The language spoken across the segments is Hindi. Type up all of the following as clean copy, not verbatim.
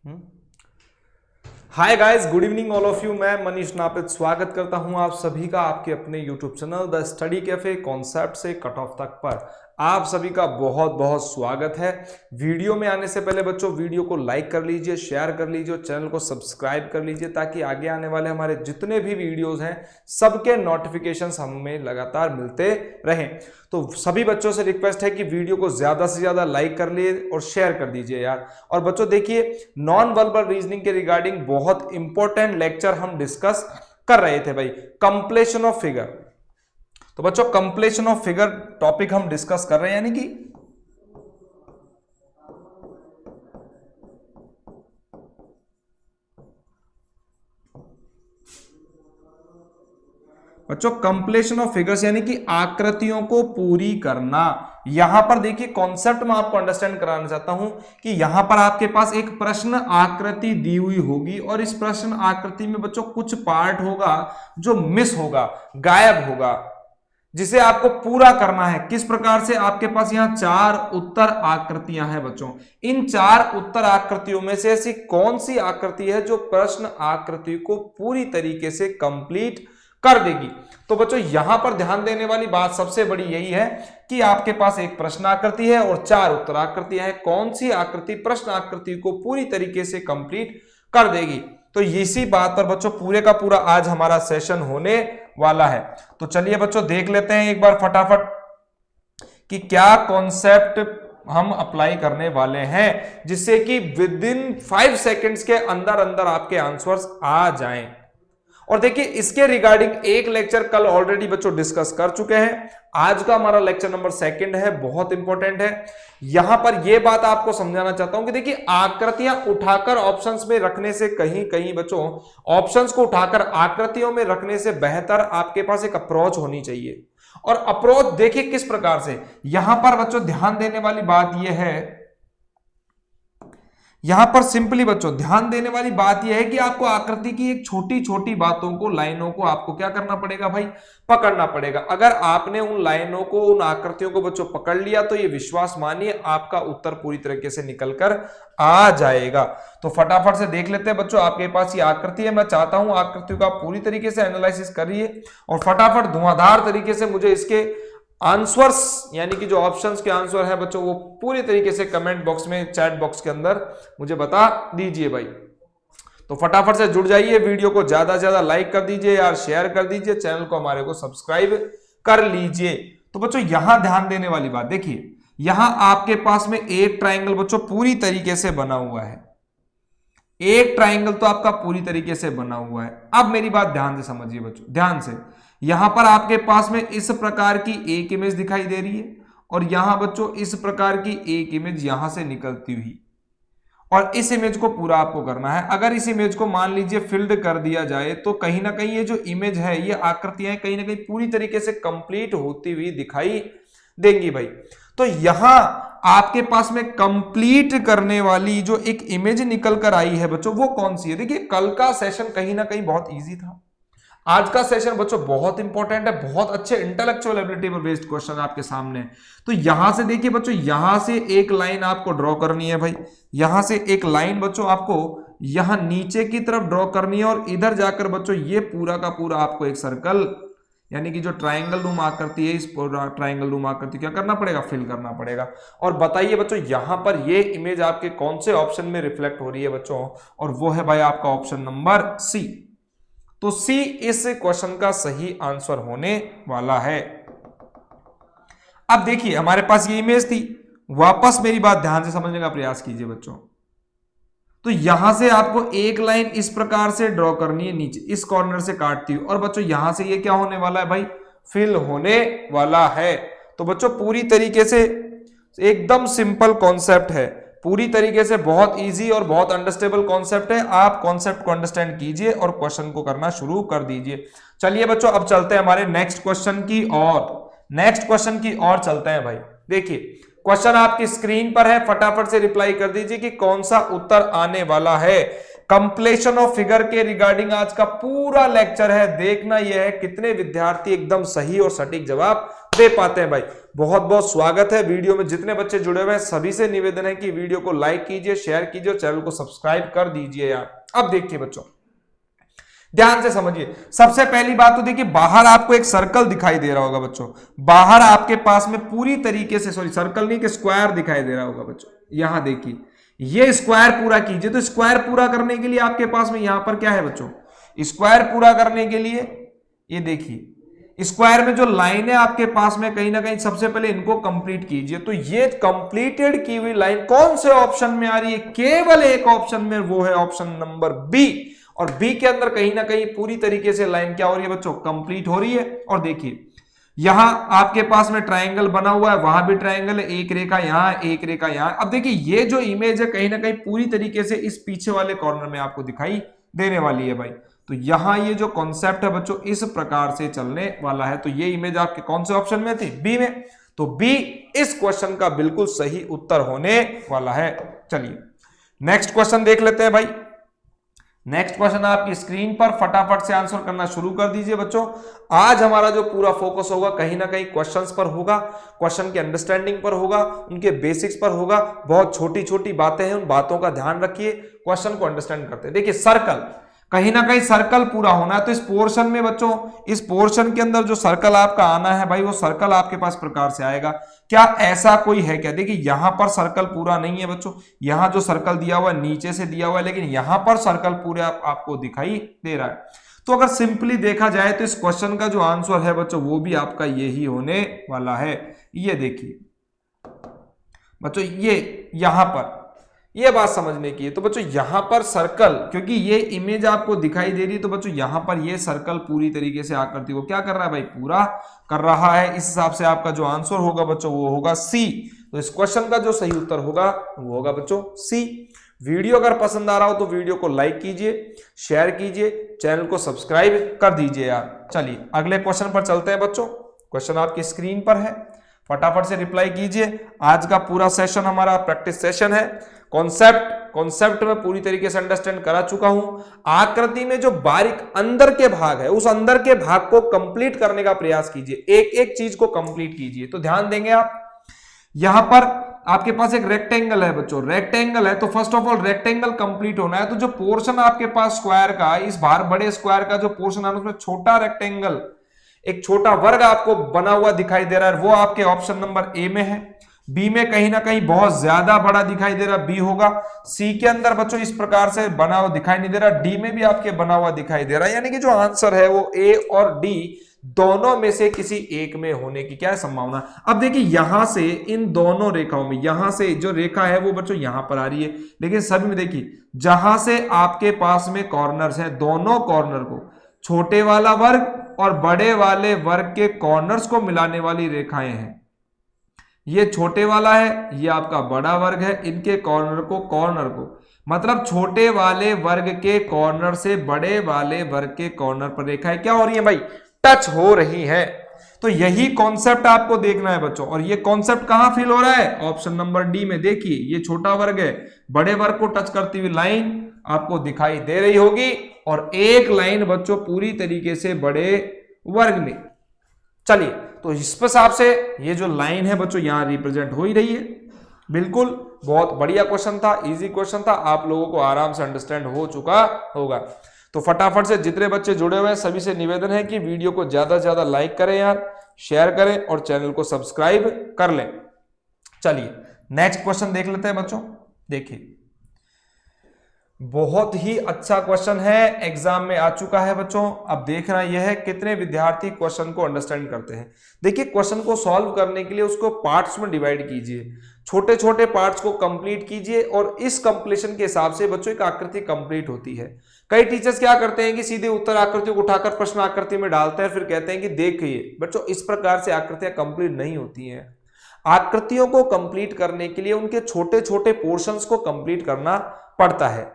Hi guys, good evening all of you. मैं मनीष नापित स्वागत करता हूं आप सभी का आपके अपने YouTube channel the study cafe concept से कट ऑफ तक पर आप सभी का बहुत बहुत स्वागत है। वीडियो में आने से पहले बच्चों वीडियो को लाइक कर लीजिए, शेयर कर लीजिए और चैनल को सब्सक्राइब कर लीजिए ताकि आगे आने वाले हमारे जितने भी वीडियोस हैं सबके नोटिफिकेशंस हमें लगातार मिलते रहें। तो सभी बच्चों से रिक्वेस्ट है कि वीडियो को ज्यादा से ज्यादा लाइक कर लिए और शेयर कर दीजिए यार। और बच्चों देखिए, नॉन वर्बल रीजनिंग के रिगार्डिंग बहुत इंपॉर्टेंट लेक्चर हम डिस्कस कर रहे थे भाई, कंप्लीशन ऑफ फिगर। तो बच्चों कंप्लीशन ऑफ फिगर टॉपिक हम डिस्कस कर रहे हैं, यानी कि बच्चों कंप्लीशन ऑफ फिगर्स यानी कि आकृतियों को पूरी करना। यहां पर देखिए कॉन्सेप्ट मैं आपको अंडरस्टैंड कराना चाहता हूं कि यहां पर आपके पास एक प्रश्न आकृति दी हुई होगी और इस प्रश्न आकृति में बच्चों कुछ पार्ट होगा जो मिस होगा, गायब होगा, जिसे आपको पूरा करना है। किस प्रकार से? आपके पास यहां 4 उत्तर आकृतियां हैं बच्चों। इन 4 उत्तर आकृतियों में से ऐसी कौन सी आकृति है जो प्रश्न आकृति को पूरी तरीके से कंप्लीट कर देगी? तो बच्चों यहां पर ध्यान देने वाली बात सबसे बड़ी यही है कि आपके पास एक प्रश्न आकृति है और 4 उत्तर आकृतियां हैं। कौन सी आकृति प्रश्न आकृति को पूरी तरीके से कंप्लीट कर देगी? तो इसी बात पर बच्चों पूरे का पूरा आज हमारा सेशन होने वाला है। तो चलिए बच्चों देख लेते हैं एक बार फटाफट कि क्या कॉन्सेप्ट हम अप्लाई करने वाले हैं जिससे कि विद इन 5 सेकेंड्स के अंदर अंदर आपके आंसर्स आ जाएं। और देखिए इसके रिगार्डिंग एक लेक्चर कल ऑलरेडी बच्चों डिस्कस कर चुके हैं। आज का हमारा लेक्चर नंबर 2 है, बहुत इंपॉर्टेंट है। यहां पर यह बात आपको समझाना चाहता हूं कि देखिए आकृतियां उठाकर ऑप्शंस में रखने से कहीं कहीं बच्चों ऑप्शंस को उठाकर आकृतियों में रखने से बेहतर आपके पास एक अप्रोच होनी चाहिए। और अप्रोच देखिए किस प्रकार से, यहां पर बच्चों ध्यान देने वाली बात यह है, यहां पर सिंपली बच्चों ध्यान देने वाली बात यह है कि आपको आकृति की एक छोटी छोटी बातों को, लाइनों को आपको क्या करना पड़ेगा भाई? पकड़ना पड़ेगा। अगर आपने उन लाइनों को, उन आकृतियों को बच्चों पकड़ लिया तो ये विश्वास मानिए आपका उत्तर पूरी तरीके से निकलकर आ जाएगा। तो फटाफट से देख लेते हैं बच्चों, आपके पास ये आकृति है। मैं चाहता हूं आकृतियों का पूरी तरीके से एनालिसिस करिए और फटाफट धुआंधार तरीके से मुझे इसके आंसर्स यानी कि जो ऑप्शंस के आंसर है बच्चों वो पूरी तरीके से कमेंट बॉक्स में, चैट बॉक्स के अंदर मुझे बता दीजिए भाई। तो फटाफट से जुड़ जाइए, वीडियो को ज्यादा से ज्यादा लाइक कर दीजिए यार, शेयर कर दीजिए, चैनल को हमारे को सब्सक्राइब कर लीजिए। तो बच्चों यहां ध्यान देने वाली बात देखिए, यहां आपके पास में एक ट्राइंगल बच्चों पूरी तरीके से बना हुआ है। एक ट्राइंगल तो आपका पूरी तरीके से बना हुआ है। अब मेरी बात ध्यान से समझिए बच्चों, ध्यान से। यहां पर आपके पास में इस प्रकार की एक इमेज दिखाई दे रही है और यहां बच्चों इस प्रकार की एक इमेज यहां से निकलती हुई, और इस इमेज को पूरा आपको करना है। अगर इस इमेज को मान लीजिए फिल्ड कर दिया जाए तो कहीं ना कहीं ये जो इमेज है, ये आकृतियां कहीं ना कहीं पूरी तरीके से कंप्लीट होती हुई दिखाई देंगी भाई। तो यहां आपके पास में कंप्लीट करने वाली जो एक इमेज निकल कर आई है बच्चों वो कौन सी है? देखिए कल का सेशन कहीं ना कहीं बहुत इजी था, आज का सेशन बच्चों बहुत इंपॉर्टेंट है। बहुत अच्छे इंटेलेक्चुअल एबिलिटी पर बेस्ड क्वेश्चन आपके सामने। तो यहां से देखिए बच्चों, यहां से एक लाइन आपको ड्रॉ करनी है भाई। यहां से एक लाइन बच्चों आपको यहां नीचे की तरफ ड्रॉ करनी है और इधर जाकर बच्चों ये पूरा का पूरा आपको एक सर्कल यानी कि जो ट्राइंगल रूम आकृति है, इस पूरा ट्राइंगल रूम आकृति क्या करना पड़ेगा? फिल करना पड़ेगा। और बताइए बच्चों यहां पर ये इमेज आपके कौन से ऑप्शन में रिफ्लेक्ट हो रही है बच्चों? और वो है भाई आपका ऑप्शन नंबर सी। तो सी इस क्वेश्चन का सही आंसर होने वाला है। अब देखिए हमारे पास ये इमेज थी, वापस मेरी बात ध्यान से समझने का प्रयास कीजिए बच्चों। तो यहां से आपको एक लाइन इस प्रकार से ड्रॉ करनी है, नीचे इस कॉर्नर से काटती हुई, और बच्चों यहां से ये क्या होने वाला है भाई? फिल होने वाला है। तो बच्चों पूरी तरीके से एकदम सिंपल कॉन्सेप्ट है, पूरी तरीके से बहुत इजी और बहुत अंडरस्टेबल कॉन्सेप्ट है। आप कॉन्सेप्ट को अंडरस्टैंड कीजिए और क्वेश्चन को करना शुरू कर दीजिए। चलिए बच्चों अब चलते हैं हमारे नेक्स्ट क्वेश्चन की और, नेक्स्ट क्वेश्चन की ओर चलते हैं भाई। देखिए क्वेश्चन आपकी स्क्रीन पर है, फटाफट से रिप्लाई कर दीजिए कि कौन सा उत्तर आने वाला है। कंप्लीशन ऑफ फिगर के रिगार्डिंग आज का पूरा लेक्चर है। देखना यह है कितने विद्यार्थी एकदम सही और सटीक जवाब दे पाते हैं भाई। बहुत बहुत स्वागत है। वीडियो में जितने बच्चे जुड़े हुए हैं सभी से निवेदन है कि वीडियो को लाइक कीजिए, शेयर कीजिए और चैनल को सब्सक्राइब कर दीजिए यार। अब देखिए बच्चों, ध्यान से समझिए। सबसे पहली बात तो देखिए, बाहर आपको एक सर्कल दिखाई दे रहा होगा बच्चों, बाहर आपके पास में पूरी तरीके से, सॉरी सर्कल नहीं कि स्क्वायर दिखाई दे रहा होगा बच्चों। यहां देखिए, ये स्क्वायर पूरा कीजिए। तो स्क्वायर पूरा करने के लिए आपके पास में यहां पर क्या है बच्चों, स्क्वायर पूरा करने के लिए ये देखिए, स्क्वायर में जो लाइन है आपके पास में, कहीं ना कहीं सबसे पहले इनको कंप्लीट कीजिए। तो ये कंप्लीटेड की हुई लाइन कौन से ऑप्शन में आ रही है, केवल एक ऑप्शन में, वो है ऑप्शन नंबर बी। और बी के अंदर कहीं ना कहीं पूरी तरीके से लाइन क्या हो रही है बच्चों, कंप्लीट हो रही है। और देखिए यहां आपके पास में ट्रायंगल बना हुआ है, वहां भी ट्रायंगल है, एक रेखा यहां, एक रेखा यहां। अब देखिए ये जो इमेज है कहीं ना कहीं पूरी तरीके से इस पीछे वाले कॉर्नर में आपको दिखाई देने वाली है भाई। तो यहां ये जो कॉन्सेप्ट है बच्चों इस प्रकार से चलने वाला है। तो ये इमेज आपके कौन से ऑप्शन में थी, बी में। तो बी इस क्वेश्चन का बिल्कुल सही उत्तर होने वाला है। चलिए नेक्स्ट क्वेश्चन देख लेते हैं भाई। नेक्स्ट क्वेश्चन आपकी स्क्रीन पर, फटाफट से आंसर करना शुरू कर दीजिए बच्चों। आज हमारा जो पूरा फोकस होगा कहीं ना कहीं क्वेश्चंस पर होगा, क्वेश्चन के अंडरस्टैंडिंग पर होगा, उनके बेसिक्स पर होगा। बहुत छोटी छोटी बातें हैं, उन बातों का ध्यान रखिए, क्वेश्चन को अंडरस्टैंड करते हैं। देखिए सर्कल, कहीं ना कहीं सर्कल पूरा होना है। तो इस पोर्शन में बच्चों, इस पोर्शन के अंदर जो सर्कल आपका आना है भाई, वो सर्कल आपके पास प्रकार से आएगा। क्या ऐसा कोई है क्या, देखिए यहां पर सर्कल पूरा नहीं है बच्चों, यहां जो सर्कल दिया हुआ है नीचे से दिया हुआ है, लेकिन यहां पर सर्कल पूरा आपको दिखाई दे रहा है। तो अगर सिंपली देखा जाए तो इस क्वेश्चन का जो आंसर है बच्चों वो भी आपका यही होने वाला है। ये देखिए बच्चों, ये यहां पर ये बात समझने की है। तो बच्चों यहां पर सर्कल, क्योंकि ये इमेज आपको दिखाई दे रही है, तो बच्चों यहां पर ये सर्कल पूरी तरीके से आकृति को क्या कर रहा है भाई, पूरा कर रहा है। इस हिसाब से आपका जो आंसर होगा बच्चों वो होगा सी। तो इस क्वेश्चन का जो सही उत्तर होगा वो होगा बच्चों सी। वीडियो अगर पसंद आ रहा हो तो वीडियो को लाइक कीजिए, शेयर कीजिए, चैनल को सब्सक्राइब कर दीजिए यार। चलिए अगले क्वेश्चन पर चलते हैं बच्चों। क्वेश्चन आपकी स्क्रीन पर है, फटाफट से रिप्लाई कीजिए। आज का पूरा सेशन हमारा प्रैक्टिस सेशन है। कॉन्सेप्ट में पूरी तरीके से अंडरस्टैंड करा चुका हूं। आकृति में जो बारीक अंदर के भाग है, उस अंदर के भाग को कंप्लीट करने का प्रयास कीजिए, एक एक चीज को कंप्लीट कीजिए। तो ध्यान देंगे आप, यहां पर आपके पास एक रेक्टेंगल है बच्चों, रेक्टेंगल है तो first of all rectangle complete होना है। तो जो पोर्शन आपके पास स्क्वायर का, इस बाहर बड़े स्क्वायर का जो पोर्शन है उसमें छोटा रेक्टेंगल, एक छोटा वर्ग आपको बना हुआ दिखाई दे रहा है, वो आपके ऑप्शन नंबर ए में है। बी में कहीं ना कहीं बहुत ज्यादा बड़ा दिखाई दे रहा, बी होगा। सी के अंदर बच्चों इस प्रकार से बना हुआ दिखाई नहीं दे रहा, डी में भी आपके बना हुआ दिखाई दे रहा है। यानी कि जो आंसर है वो ए और डी दोनों में से किसी एक में होने की क्या है संभावना। अब देखिए यहां से इन दोनों रेखाओं में, यहां से जो रेखा है वो बच्चों यहां पर आ रही है, लेकिन सभी में देखिए जहां से आपके पास में कॉर्नर्स हैं, दोनों कॉर्नर को, छोटे वाला वर्ग और बड़े वाले वर्ग के कॉर्नर्स को मिलाने वाली रेखाएं हैं। ये छोटे वाला है, ये आपका बड़ा वर्ग है, इनके कॉर्नर को मतलब छोटे वाले वर्ग के कॉर्नर से बड़े वाले वर्ग के कॉर्नर पर रेखाएं क्या हो रही है भाई, टच हो रही है। तो यही कॉन्सेप्ट आपको देखना है बच्चों। और ये कॉन्सेप्ट कहां फील हो रहा है, ऑप्शन नंबर डी में। देखिए ये छोटा वर्ग है, बड़े वर्ग को टच करती हुई लाइन आपको दिखाई दे रही होगी, और एक लाइन बच्चों पूरी तरीके से बड़े वर्ग में। चलिए तो इस हिसाब से ये जो लाइन है बच्चों यहां रिप्रेजेंट हो ही रही है। बिल्कुल बहुत बढ़िया क्वेश्चन था, इजी क्वेश्चन था, आप लोगों को आराम से अंडरस्टैंड हो चुका होगा। तो फटाफट से जितने बच्चे जुड़े हुए हैं सभी से निवेदन है कि वीडियो को ज्यादा से ज्यादा लाइक करें यार, शेयर करें और चैनल को सब्सक्राइब कर लें। चलिए नेक्स्ट क्वेश्चन देख लेते हैं बच्चों। देखिए बहुत ही अच्छा क्वेश्चन है, एग्जाम में आ चुका है बच्चों। अब देखना यह है कितने विद्यार्थी क्वेश्चन को अंडरस्टैंड करते हैं। देखिए क्वेश्चन को सॉल्व करने के लिए उसको पार्ट्स में डिवाइड कीजिए, छोटे छोटे पार्ट्स को कंप्लीट कीजिए, और इस कंप्लीशन के हिसाब से बच्चों एक आकृति कंप्लीट होती है। कई टीचर्स क्या करते हैं कि सीधे उत्तर आकृतियों को उठाकर प्रश्न आकृति में डालते हैं, फिर कहते हैं कि देखिए बच्चों इस प्रकार से आकृतियां कंप्लीट नहीं होती हैं। आकृतियों को कंप्लीट करने के लिए उनके छोटे छोटे पोर्शंस को कंप्लीट करना पड़ता है।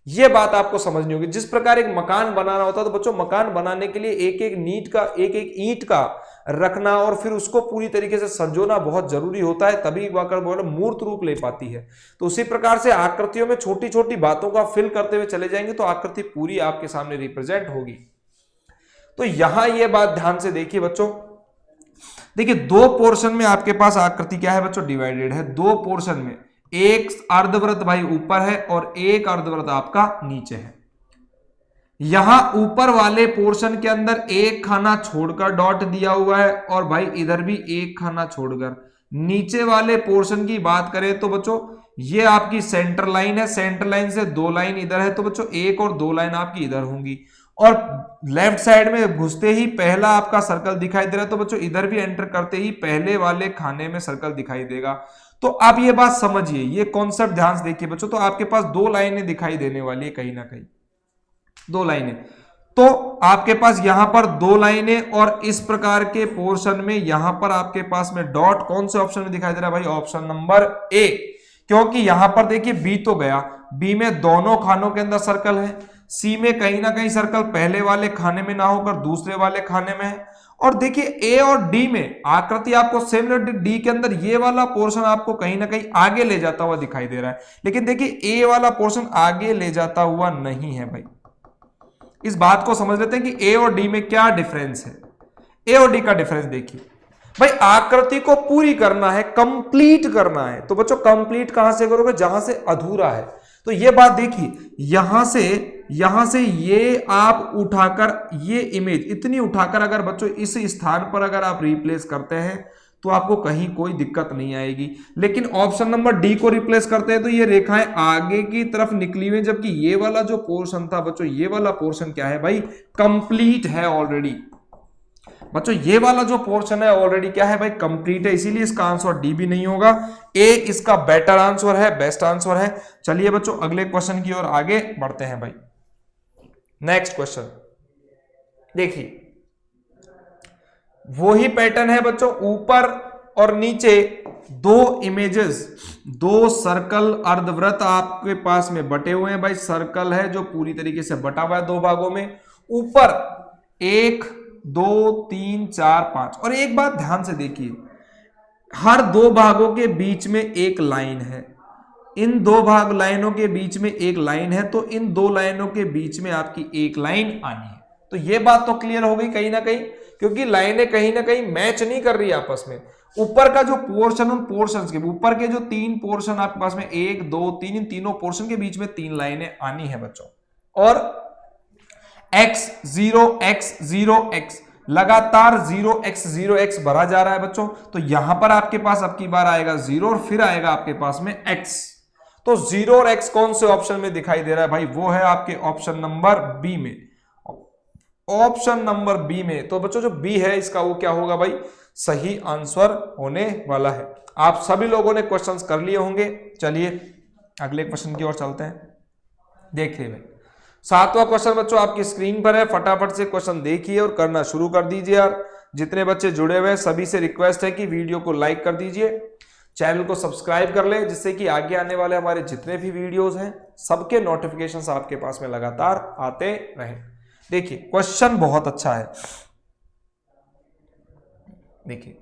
यह बात आपको समझनी होगी। जिस प्रकार एक मकान बनाना होता है तो बच्चों मकान बनाने के लिए एक एक ईंट का रखना और फिर उसको पूरी तरीके से संजोना बहुत जरूरी होता है, तभी वो मूर्त रूप ले पाती है। तो उसी प्रकार से आकृतियों में छोटी छोटी बातों का फिल करते हुए चले जाएंगे तो आकृति पूरी आपके सामने रिप्रेजेंट होगी। तो यहां यह बात ध्यान से देखिए बच्चों, देखिए दो पोर्शन में आपके पास आकृति क्या है बच्चों, डिवाइडेड है। दो पोर्शन में एक अर्धवृत्त भाई ऊपर है और एक अर्धवृत्त आपका नीचे है। यहां ऊपर वाले पोर्शन के अंदर एक खाना छोड़कर डॉट दिया हुआ है और भाई इधर भी एक खाना छोड़कर। नीचे वाले पोर्शन की बात करें तो बच्चों ये आपकी सेंटर लाइन है, सेंटर लाइन से दो लाइन इधर है, तो बच्चों एक और दो लाइन आपकी इधर होंगी। और लेफ्ट साइड में घुसते ही पहला आपका सर्कल दिखाई दे रहा है, तो बच्चों इधर भी एंटर करते ही पहले वाले खाने में सर्कल दिखाई देगा। तो आप ये बात समझिए, ये कॉन्सेप्ट ध्यान से देखिए बच्चों। तो आपके पास दो लाइनें दिखाई देने वाली है, कहीं ना कहीं दो लाइनें। तो आपके पास यहां पर दो लाइनें और इस प्रकार के पोर्शन में यहां पर आपके पास में डॉट कौन से ऑप्शन में दिखाई दे रहा है भाई, ऑप्शन नंबर ए। क्योंकि यहां पर देखिए बी तो गया, बी में दोनों खानों के अंदर सर्कल है, सी में कहीं ना कहीं सर्कल पहले वाले खाने में ना होकर दूसरे वाले खाने में है। और देखिए ए और डी में आकृति आपको सिमिलर डी के अंदर ये वाला पोर्शन आपको कहीं ना कहीं आगे ले जाता हुआ दिखाई दे रहा है, लेकिन देखिए ए वाला पोर्शन आगे ले जाता हुआ नहीं है भाई। इस बात को समझ लेते हैं कि ए और डी में क्या डिफरेंस है। ए और डी का डिफरेंस देखिए भाई, आकृति को पूरी करना है, कंप्लीट करना है, तो बच्चों कंप्लीट कहां से करोगे, जहां से अधूरा है। तो ये बात देखिए, यहां से ये आप उठाकर ये इमेज इतनी उठाकर अगर बच्चों इस स्थान पर अगर आप रिप्लेस करते हैं तो आपको कहीं कोई दिक्कत नहीं आएगी। लेकिन ऑप्शन नंबर डी को रिप्लेस करते हैं तो ये रेखाएं आगे की तरफ निकली हुई, जबकि ये वाला जो पोर्शन था बच्चों, ये वाला पोर्शन क्या है भाई, कंप्लीट है ऑलरेडी। बच्चों ये वाला जो पोर्शन है ऑलरेडी क्या है भाई, कंप्लीट है, इसीलिए इसका आंसर डी भी नहीं होगा। ए इसका बेटर आंसर है, बेस्ट आंसर है। चलिए बच्चों अगले क्वेश्चन की ओर आगे बढ़ते हैं भाई। नेक्स्ट क्वेश्चन देखिए, वही पैटर्न है बच्चों, ऊपर और नीचे दो इमेजेस, दो सर्कल अर्धवृत्त आपके पास में बटे हुए हैं भाई। सर्कल है जो पूरी तरीके से बटा हुआ है दो भागों में, ऊपर 1 2 3 4 5। और एक बात ध्यान से देखिए, हर दो भागों के बीच में एक लाइन है, इन दो भाग लाइनों के बीच में एक लाइन है, तो इन दो लाइनों के बीच में आपकी एक लाइन आनी है। तो ये बात तो क्लियर हो गई कहीं ना कहीं, क्योंकि लाइनें कहीं ना कहीं मैच नहीं कर रही आपस में। ऊपर का जो पोर्शन, उन पोर्शंस के ऊपर के जो तीन पोर्शन आपके पास में 1 2 3, इन तीनों पोर्शन के बीच में तीन लाइनें आनी है बच्चों। और x0 x0 x लगातार 0x भरा जा रहा है बच्चों। तो यहां पर आपके पास अब की बार आएगा 0 और फिर आएगा आपके पास में x। तो 0 और x कौन से ऑप्शन में दिखाई दे रहा है भाई, वो है आपके ऑप्शन नंबर बी में, ऑप्शन नंबर बी में। तो बच्चों जो बी है इसका वो क्या होगा भाई, सही आंसर होने वाला है। आप सभी लोगों ने क्वेश्चंस कर लिए होंगे। चलिए अगले क्वेश्चन की ओर चलते हैं। देखिए भाई 7वां क्वेश्चन बच्चों आपकी स्क्रीन पर है, फटाफट से क्वेश्चन देखिए और करना शुरू कर दीजिए यार। जितने बच्चे जुड़े हुए हैं सभी से रिक्वेस्ट है कि वीडियो को लाइक कर दीजिए, चैनल को सब्सक्राइब कर ले, जिससे कि आगे आने वाले हमारे जितने भी वीडियोस हैं सबके नोटिफिकेशंस आपके पास में लगातार आते रहें। देखिए क्वेश्चन बहुत अच्छा है, देखिए,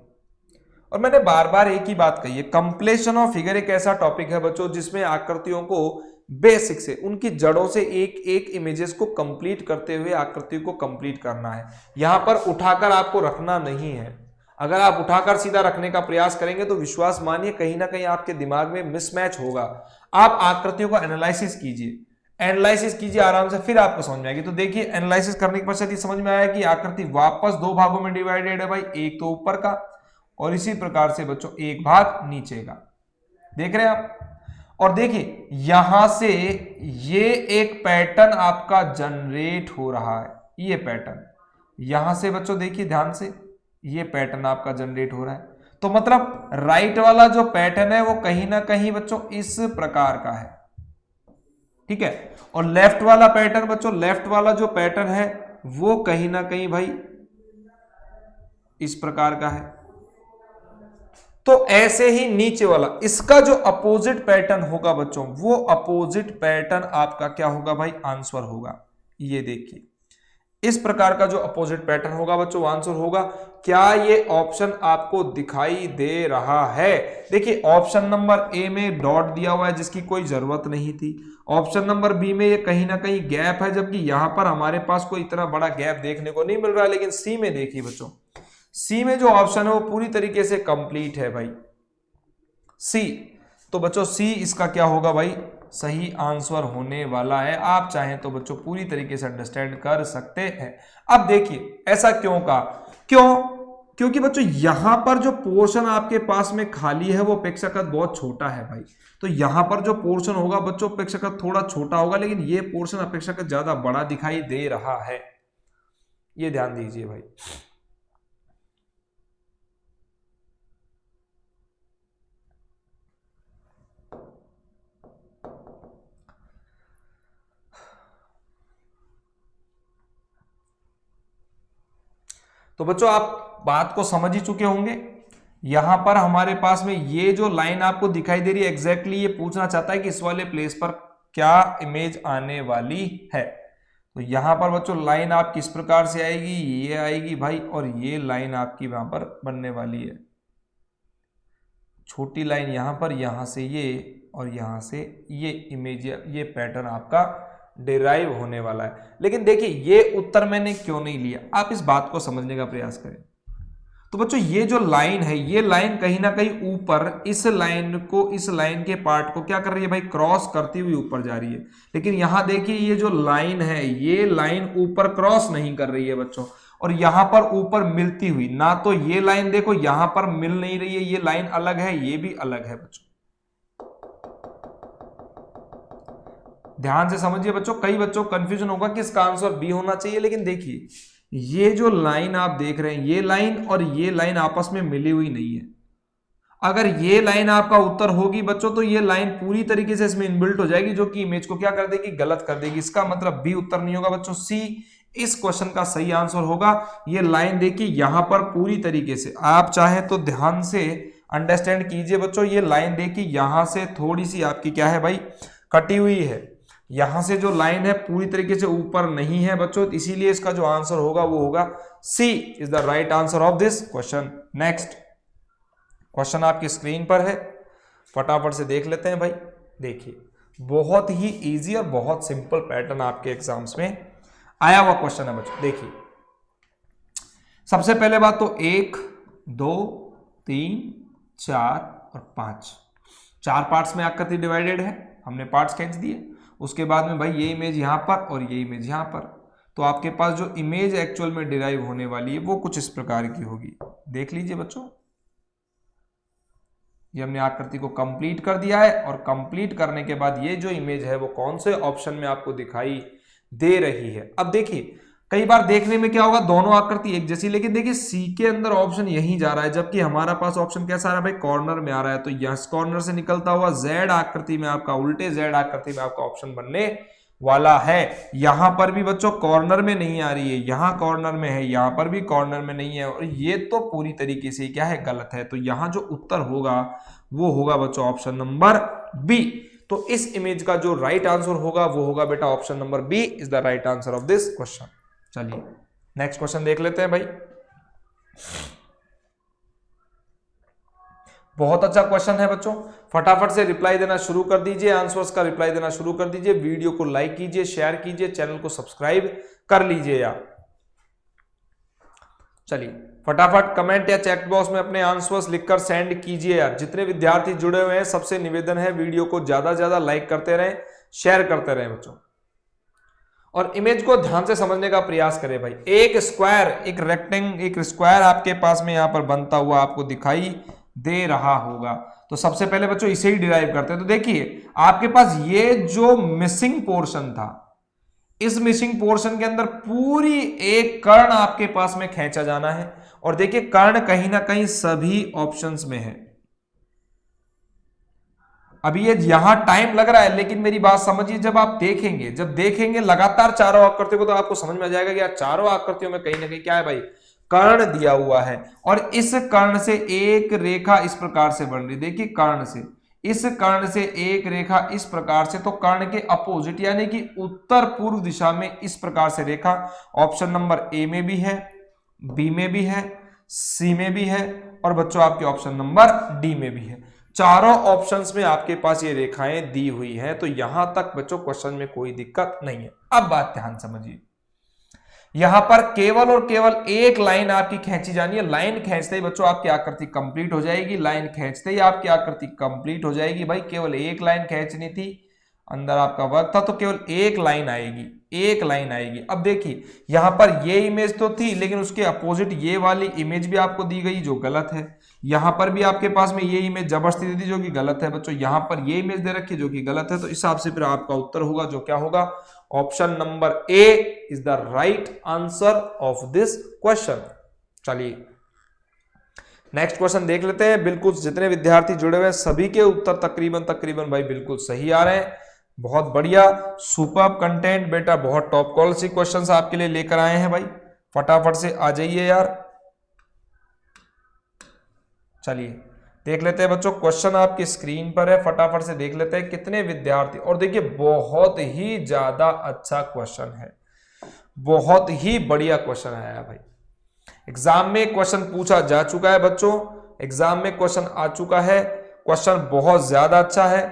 और मैंने बार बार एक ही बात कही है, कंप्लीशन ऑफ फिगर एक ऐसा टॉपिक है बच्चों जिसमें आकृतियों को बेसिक से उनकी जड़ों से एक एक इमेजेस को कंप्लीट करते हुए आकृति को कंप्लीट करना है। यहां पर उठाकर आपको रखना नहीं है। अगर आप उठाकर सीधा रखने का प्रयास करेंगे तो विश्वास मानिए कहीं ना कहीं आपके दिमाग में मिसमैच होगा। आप आकृतियों का एनालिसिस कीजिए आराम से, फिर आपको समझ में आएगी। तो देखिए एनालिसिस करने के पश्चात समझ में आया कि आकृति वापस दो भागों में डिवाइडेड है भाई, एक तो ऊपर का और इसी प्रकार से बच्चों एक भाग नीचे का, देख रहे हैं आप। और देखिए यहां से ये एक पैटर्न आपका जनरेट हो रहा है, ये पैटर्न यहां से बच्चों देखिए ध्यान से, ये पैटर्न आपका जनरेट हो रहा है। तो मतलब राइट वाला जो पैटर्न है वो कहीं ना कहीं बच्चों इस प्रकार का है, ठीक है। और लेफ्ट वाला पैटर्न बच्चों, लेफ्ट वाला जो पैटर्न है वो कहीं ना कहीं भाई इस प्रकार का है। तो ऐसे ही नीचे वाला, इसका जो अपोजिट पैटर्न होगा बच्चों, वो अपोजिट पैटर्न आपका क्या होगा भाई, आंसर होगा। ये देखिए इस प्रकार का जो अपोजिट पैटर्न होगा बच्चों वो आंसर होगा। क्या ये ऑप्शन आपको दिखाई दे रहा है? देखिए ऑप्शन नंबर ए में डॉट दिया हुआ है जिसकी कोई जरूरत नहीं थी। ऑप्शन नंबर बी में ये कहीं ना कहीं गैप है, जबकि यहां पर हमारे पास कोई इतना बड़ा गैप देखने को नहीं मिल रहा है। लेकिन सी में देखिए बच्चों, सी में जो ऑप्शन है वो पूरी तरीके से कंप्लीट है भाई, सी। तो बच्चों सी इसका क्या होगा भाई, सही आंसर होने वाला है। आप चाहें तो बच्चों पूरी तरीके से अंडरस्टैंड कर सकते हैं। अब देखिए ऐसा क्यों कहा, क्योंकि बच्चों यहां पर जो पोर्शन आपके पास में खाली है वो अपेक्षाकृत बहुत छोटा है भाई। तो यहां पर जो पोर्शन होगा बच्चों अपेक्षाकृत थोड़ा छोटा होगा, लेकिन ये पोर्शन अपेक्षाकृत ज्यादा बड़ा दिखाई दे रहा है, ये ध्यान दीजिए भाई। तो बच्चों आप बात को समझ ही चुके होंगे। यहां पर हमारे पास में ये जो लाइन आपको दिखाई दे रही है एग्जैक्टली ये पूछना चाहता है कि इस वाले प्लेस पर क्या इमेज आने वाली है। तो यहां पर बच्चों लाइन आप किस प्रकार से आएगी, ये आएगी भाई, और ये लाइन आपकी वहां पर बनने वाली है, छोटी लाइन यहां पर, यहां से ये और यहां से ये इमेज, ये पैटर्न आपका डिराइव होने वाला है। लेकिन देखिए ये उत्तर मैंने क्यों नहीं लिया, आप इस बात को समझने का प्रयास करें। तो बच्चों ये जो लाइन है, ये लाइन कहीं ना कहीं ऊपर इस लाइन को, इस लाइन के पार्ट को क्या कर रही है भाई, क्रॉस करती हुई ऊपर जा रही है। लेकिन यहां देखिए ये जो लाइन है, ये लाइन ऊपर क्रॉस नहीं कर रही है बच्चों, और यहां पर ऊपर मिलती हुई, ना तो ये लाइन देखो यहां पर मिल नहीं रही है, ये लाइन अलग है, ये भी अलग है बच्चों। ध्यान से समझिए बच्चों, कई बच्चों को कंफ्यूजन होगा कि इसका आंसर बी होना चाहिए, लेकिन देखिए ये जो लाइन आप देख रहे हैं, ये लाइन और ये लाइन आपस में मिली हुई नहीं है। अगर ये लाइन आपका उत्तर होगी बच्चों तो ये लाइन पूरी तरीके से इसमें इनबिल्ट हो जाएगी, जो कि इमेज को क्या कर देगी, गलत कर देगी। इसका मतलब बी उत्तर नहीं होगा बच्चों, सी इस क्वेश्चन का सही आंसर होगा। ये लाइन देखिए यहां पर पूरी तरीके से, आप चाहे तो ध्यान से अंडरस्टैंड कीजिए बच्चों, ये लाइन देखिए यहां से थोड़ी सी आपकी क्या है भाई, कटी हुई है। यहां से जो लाइन है पूरी तरीके से ऊपर नहीं है बच्चों, इसीलिए इसका जो आंसर होगा वो होगा C is the right answer of this question. Next question आपकी स्क्रीन पर है, फटाफट से देख लेते हैं भाई। देखिए बहुत ही इजी और बहुत सिंपल पैटर्न आपके एग्जाम्स में आया हुआ क्वेश्चन है बच्चों। देखिए सबसे पहले बात तो 1 2 3 4 और 5, 4 पार्ट्स में आकृति डिवाइडेड है, हमने पार्ट्स खींच दिए। उसके बाद में भाई ये इमेज यहां पर और ये इमेज यहां पर, तो आपके पास जो इमेज एक्चुअल में डिराइव होने वाली है वो कुछ इस प्रकार की होगी। देख लीजिए बच्चों, ये हमने आकृति को कंप्लीट कर दिया है, और कंप्लीट करने के बाद ये जो इमेज है वो कौन से ऑप्शन में आपको दिखाई दे रही है। अब देखिए कई बार देखने में क्या होगा, दोनों आकृति एक जैसी, लेकिन देखिए सी के अंदर ऑप्शन यही जा रहा है, जबकि हमारा पास ऑप्शन कैसा आ रहा है भाई, कॉर्नर में आ रहा है। तो यस कॉर्नर से निकलता हुआ जेड आकृति में आपका, उल्टे जेड आकृति में आपका ऑप्शन बनने वाला है। यहां पर भी बच्चों कॉर्नर में नहीं आ रही है, यहां कॉर्नर में है, यहां पर भी कॉर्नर में नहीं है, और ये तो पूरी तरीके से क्या है, गलत है। तो यहां जो उत्तर होगा वो होगा बच्चों ऑप्शन नंबर बी। तो इस इमेज का जो राइट आंसर होगा वो होगा बेटा option number B is the right answer of this question. चलिए नेक्स्ट क्वेश्चन देख लेते हैं भाई। बहुत अच्छा क्वेश्चन है बच्चों, फटाफट से रिप्लाई देना शुरू कर दीजिए, आंसर्स का रिप्लाई देना शुरू कर दीजिए, वीडियो को लाइक कीजिए, शेयर कीजिए, चैनल को सब्सक्राइब कर लीजिए यार। चलिए फटाफट कमेंट या चैट बॉक्स में अपने आंसर्स लिखकर सेंड कीजिए यार। जितने विद्यार्थी जुड़े हुए हैं सबसे निवेदन है वीडियो को ज्यादा से ज्यादा लाइक करते रहें, शेयर करते रहें बच्चों, और इमेज को ध्यान से समझने का प्रयास करें भाई। एक स्क्वायर, एक रेक्टेंगल, एक स्क्वायर आपके पास में यहां पर बनता हुआ आपको दिखाई दे रहा होगा। तो सबसे पहले बच्चों इसे ही डिराइव करते हैं। तो देखिए आपके पास ये जो मिसिंग पोर्शन था, इस मिसिंग पोर्शन के अंदर पूरी एक कर्ण आपके पास में खींचा जाना है, और देखिए कर्ण कहीं ना कहीं सभी ऑप्शंस में है। अभी ये यहां टाइम लग रहा है, लेकिन मेरी बात समझिए, जब आप देखेंगे, जब देखेंगे लगातार चारों आकृतियों को, तो आपको समझ में आ जाएगा कि यार चारों आकृतियों में कहीं ना कहीं क्या है भाई, कर्ण दिया हुआ है। और इस कर्ण से एक रेखा इस प्रकार से बन रही, देखिए कर्ण से, इस कर्ण से एक रेखा इस प्रकार से, तो कर्ण के अपोजिट यानी कि उत्तर पूर्व दिशा में इस प्रकार से रेखा ऑप्शन नंबर ए में भी है, बी में भी है, सी में भी है, और बच्चों आपके ऑप्शन नंबर डी में भी है। चारों ऑप्शंस में आपके पास ये रेखाएं दी हुई हैं। तो यहां तक बच्चों क्वेश्चन में कोई दिक्कत नहीं है। अब बात ध्यान समझिए, यहां पर केवल और केवल एक लाइन आपकी खींची जानी है। लाइन खींचते ही बच्चों आपकी आकृति कंप्लीट हो जाएगी। लाइन खींचते ही आपकी आकृति कंप्लीट हो जाएगी। भाई केवल एक लाइन खींचनी थी, अंदर आपका वर्क था, तो केवल एक लाइन आएगी, एक लाइन आएगी। अब देखिए यहां पर ये इमेज तो थी, लेकिन उसके अपोजिट ये वाली इमेज भी आपको दी गई जो गलत है। यहां पर भी आपके पास में ये इमेज जबरदस्ती दी थी जो कि गलत है बच्चों। यहां पर ये इमेज दे रखी है जो कि गलत है। तो इस हिसाब से फिर आपका उत्तर होगा जो क्या होगा, option number A is the right answer of this question. चलिए नेक्स्ट क्वेश्चन देख लेते हैं। बिल्कुल जितने विद्यार्थी जुड़े हुए हैं सभी के उत्तर तकरीबन भाई बिल्कुल सही आ रहे हैं। बहुत बढ़िया, सुपर्ब कंटेंट बेटा, बहुत टॉप क्वालिटी क्वेश्चंस आपके लिए लेकर आए हैं भाई। फटाफट से आ जाइए यार। चलिए देख लेते हैं बच्चों, क्वेश्चन आपकी स्क्रीन पर है, फटाफट से देख लेते हैं कितने विद्यार्थी। और देखिए बहुत ही ज्यादा अच्छा क्वेश्चन है, बहुत ही बढ़िया क्वेश्चन आया भाई। एग्जाम में क्वेश्चन पूछा जा चुका है बच्चों, एग्जाम में क्वेश्चन आ चुका है, क्वेश्चन बहुत ज्यादा अच्छा है।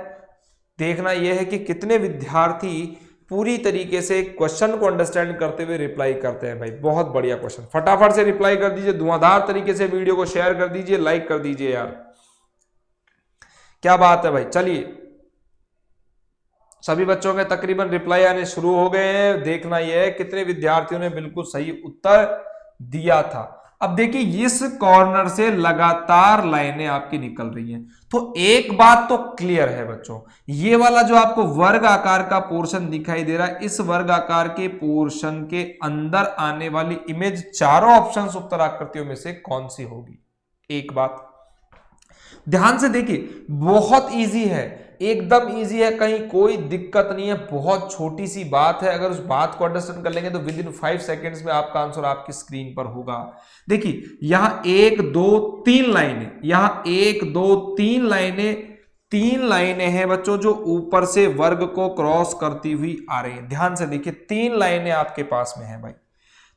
देखना यह है कि कितने विद्यार्थी पूरी तरीके से क्वेश्चन को अंडरस्टैंड करते हुए रिप्लाई करते हैं भाई। बहुत बढ़िया क्वेश्चन, फटाफट से रिप्लाई कर दीजिए, धुआंधार तरीके से वीडियो को शेयर कर दीजिए, लाइक कर दीजिए यार, क्या बात है भाई। चलिए सभी बच्चों के तकरीबन रिप्लाई आने शुरू हो गए हैं। देखना यह है कितने विद्यार्थियों ने बिल्कुल सही उत्तर दिया था। अब देखिए इस कॉर्नर से लगातार लाइनें आपकी निकल रही हैं, तो एक बात तो क्लियर है बच्चों, ये वाला जो आपको वर्ग आकार का पोर्शन दिखाई दे रहा है, इस वर्ग आकार के पोर्शन के अंदर आने वाली इमेज चारों ऑप्शंस उत्तर आकृतियों में से कौन सी होगी। एक बात ध्यान से देखिए, बहुत इजी है, एकदम इजी है, कहीं कोई दिक्कत नहीं है, बहुत छोटी सी बात है। अगर उस बात को अंडरस्टैंड कर लेंगे तो विद इन 5 सेकेंड्स में आपका आंसर आपकी स्क्रीन पर होगा। देखिए यहां 1 2 3 लाइनें, यहां 1 2 3 लाइनें, 3 लाइनें हैं बच्चों जो ऊपर से वर्ग को क्रॉस करती हुई आ रही है। ध्यान से देखिए 3 लाइनें आपके पास में है भाई,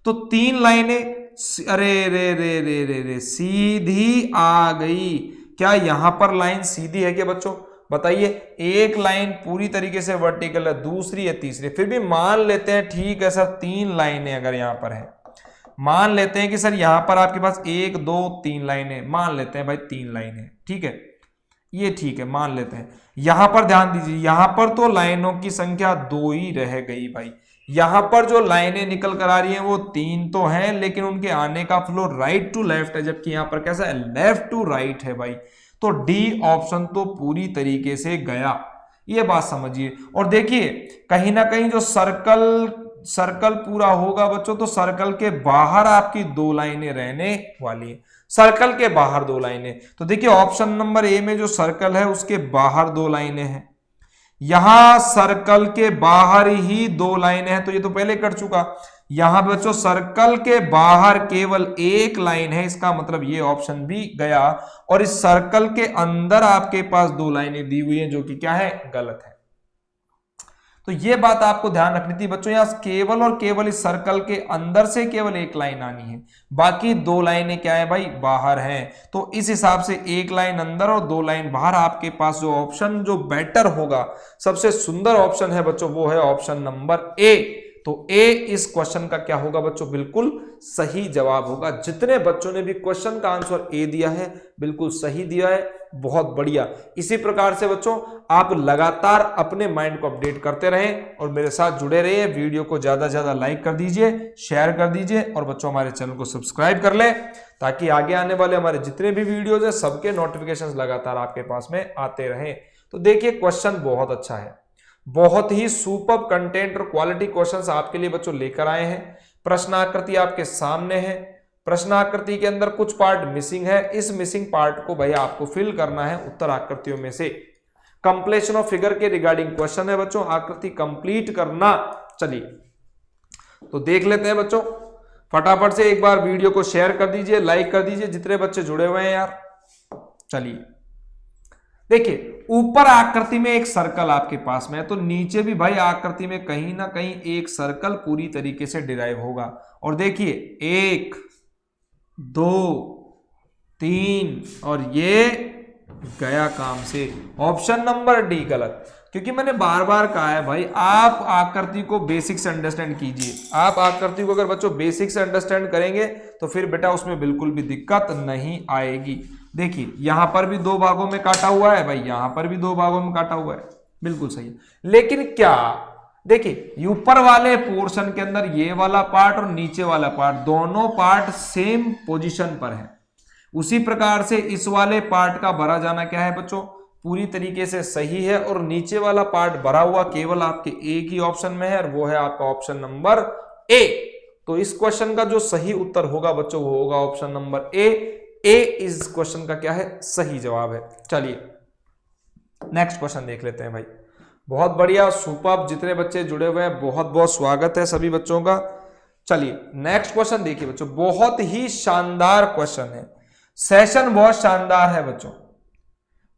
तो 3 लाइनें, अरे रे रे रे रे रे सीधी आ गई। क्या यहां पर लाइन सीधी है क्या बच्चों, बताइए। एक लाइन पूरी तरीके से वर्टिकल है, दूसरी है, तीसरी, फिर भी मान लेते हैं ठीक है सर 3 लाइनें अगर यहां पर है, मान लेते हैं कि सर यहां पर आपके पास 1 2 3 लाइनें, मान लेते हैं भाई 3 लाइनें, ठीक है, ये ठीक है, मान लेते हैं। यहां पर ध्यान दीजिए, यहां पर तो लाइनों की संख्या 2 ही रह गई भाई। यहां पर जो लाइनें निकल कर आ रही हैं वो 3 तो हैं, लेकिन उनके आने का फ्लो राइट टू लेफ्ट है, जबकि यहां पर कैसा है, लेफ्ट टू राइट है भाई। तो डी ऑप्शन तो पूरी तरीके से गया, ये बात समझिए। और देखिए कहीं ना कहीं जो सर्कल पूरा होगा बच्चों, तो सर्कल के बाहर आपकी 2 लाइनें रहने वाली है, सर्कल के बाहर 2 लाइनें। तो देखिए ऑप्शन नंबर ए में जो सर्कल है उसके बाहर 2 लाइनें हैं, यहां सर्कल के बाहर ही 2 लाइनें हैं, तो ये तो पहले कट चुका। यहां बच्चों सर्कल के बाहर केवल 1 लाइन है, इसका मतलब ये ऑप्शन भी गया। और इस सर्कल के अंदर आपके पास 2 लाइनें दी हुई हैं जो कि क्या है, गलत है। तो ये बात आपको ध्यान रखनी थी बच्चों, यहां केवल और केवल इस सर्कल के अंदर से केवल 1 लाइन आनी है, बाकी 2 लाइनें क्या है भाई, बाहर हैं। तो इस हिसाब से 1 लाइन अंदर और 2 लाइन बाहर, आपके पास जो ऑप्शन जो बेटर होगा, सबसे सुंदर ऑप्शन है बच्चों, वो है ऑप्शन नंबर ए। तो ए इस क्वेश्चन का क्या होगा बच्चों, बिल्कुल सही जवाब होगा। जितने बच्चों ने भी क्वेश्चन का आंसर ए दिया है बिल्कुल सही दिया है, बहुत बढ़िया। इसी प्रकार से बच्चों आप लगातार अपने माइंड को अपडेट करते रहें और मेरे साथ जुड़े रहिए। वीडियो को ज्यादा से ज्यादा लाइक कर दीजिए, शेयर कर दीजिए, और बच्चों हमारे चैनल को सब्सक्राइब कर ले, ताकि आगे आने वाले हमारे जितने भी वीडियोज है सबके नोटिफिकेशंस लगातार आपके पास में आते रहें। तो देखिए क्वेश्चन बहुत अच्छा है, बहुत ही सुपर्ब कंटेंट और क्वालिटी क्वेश्चंस आपके लिए बच्चों लेकर आए हैं। प्रश्नाकृति आपके सामने है, प्रश्नाकृति के अंदर कुछ पार्ट मिसिंग है, इस मिसिंग पार्ट को भैया आपको फिल करना है उत्तर आकृतियों में से। कंप्लीशन ऑफ फिगर के रिगार्डिंग क्वेश्चन है बच्चों, आकृति कंप्लीट करना। चलिए तो देख लेते हैं बच्चों, फटाफट से एक बार वीडियो को शेयर कर दीजिए, लाइक कर दीजिए जितने बच्चे जुड़े हुए हैं यार। चलिए देखिए ऊपर आकृति में एक सर्कल आपके पास में है, तो नीचे भी भाई आकृति में कहीं ना कहीं एक सर्कल पूरी तरीके से डिराइव होगा। और देखिए 1 2 3 और ये गया काम से, ऑप्शन नंबर डी गलत। क्योंकि मैंने बार बार कहा है भाई, आप आकृति को बेसिक से अंडरस्टैंड कीजिए। आप आकृति को अगर बच्चों बेसिक से अंडरस्टैंड करेंगे तो फिर बेटा उसमें बिल्कुल भी दिक्कत नहीं आएगी। देखिए यहां पर भी 2 भागों में काटा हुआ है भाई, यहां पर भी 2 भागों में काटा हुआ है, बिल्कुल सही है। लेकिन क्या देखिए ऊपर वाले पोर्शन के अंदर ये वाला पार्ट और नीचे वाला पार्ट, दोनों पार्ट सेम पोजीशन पर है। उसी प्रकार से इस वाले पार्ट का भरा जाना क्या है बच्चों, पूरी तरीके से सही है। और नीचे वाला पार्ट भरा हुआ केवल आपके एक ही ऑप्शन में है, और वो है आपका ऑप्शन नंबर ए। तो इस क्वेश्चन का जो सही उत्तर होगा बच्चों वो होगा ऑप्शन नंबर ए। ए इस क्वेश्चन का क्या है, सही जवाब है। चलिए नेक्स्ट क्वेश्चन देख लेते हैं भाई। बहुत बढ़िया, सुपर्ब, जितने बच्चे जुड़े हुए हैं बहुत बहुत स्वागत है सभी बच्चों का। चलिए नेक्स्ट क्वेश्चन देखिए बच्चों, बहुत ही शानदार क्वेश्चन है, सेशन बहुत शानदार है बच्चों।